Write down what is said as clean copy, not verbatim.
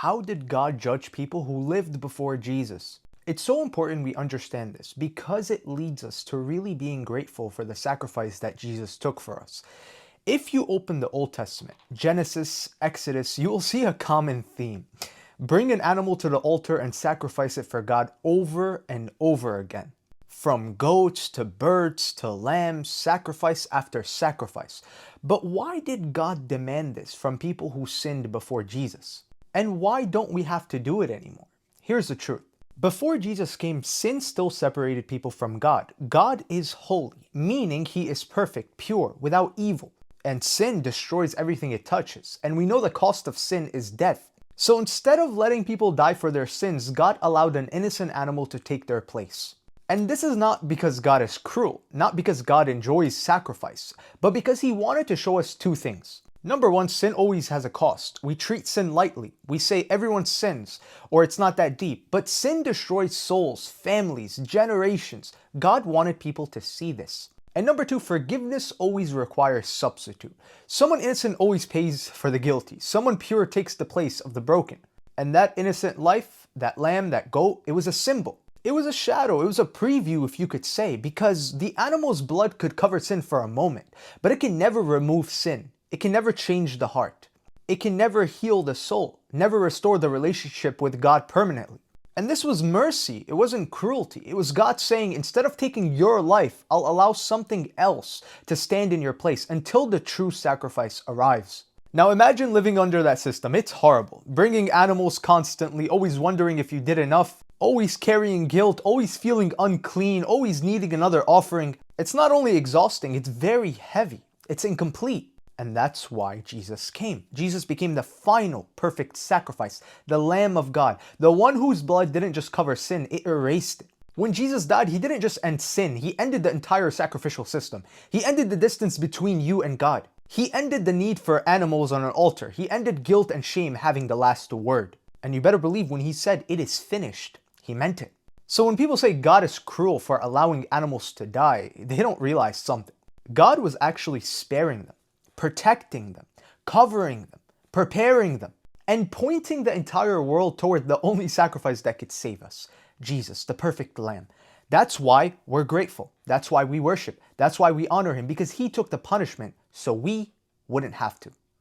How did God judge people who lived before Jesus? It's so important we understand this because it leads us to really being grateful for the sacrifice that Jesus took for us. If you open the Old Testament, Genesis, Exodus, you will see a common theme. Bring an animal to the altar and sacrifice it for God over and over again. From goats to birds to lambs, sacrifice after sacrifice. But why did God demand this from people who sinned before Jesus? And why don't we have to do it anymore? Here's the truth. Before Jesus came, sin still separated people from God. God is holy, meaning he is perfect, pure, without evil. And sin destroys everything it touches. And we know the cost of sin is death. So instead of letting people die for their sins, God allowed an innocent animal to take their place. And this is not because God is cruel, not because God enjoys sacrifice, but because he wanted to show us two things. Number one, sin always has a cost. We treat sin lightly. We say everyone sins, or it's not that deep. But sin destroys souls, families, generations. God wanted people to see this. And number two, forgiveness always requires substitute. Someone innocent always pays for the guilty. Someone pure takes the place of the broken. And that innocent life, that lamb, that goat, it was a symbol. It was a shadow, it was a preview if you could say, because the animal's blood could cover sin for a moment, but it can never remove sin. It can never change the heart. It can never heal the soul, never restore the relationship with God permanently. And this was mercy, it wasn't cruelty. It was God saying, instead of taking your life, I'll allow something else to stand in your place until the true sacrifice arrives. Now imagine living under that system. It's horrible. Bringing animals constantly, always wondering if you did enough, always carrying guilt, always feeling unclean, always needing another offering. It's not only exhausting, it's very heavy. It's incomplete. And that's why Jesus came. Jesus became the final perfect sacrifice, the Lamb of God, the one whose blood didn't just cover sin, it erased it. When Jesus died, he didn't just end sin, he ended the entire sacrificial system. He ended the distance between you and God. He ended the need for animals on an altar. He ended guilt and shame having the last word. And you better believe when he said, "It is finished," he meant it. So when people say God is cruel for allowing animals to die, they don't realize something. God was actually sparing them, protecting them, covering them, preparing them, and pointing the entire world toward the only sacrifice that could save us, Jesus, the perfect Lamb. That's why we're grateful. That's why we worship. That's why we honor him, because he took the punishment so we wouldn't have to.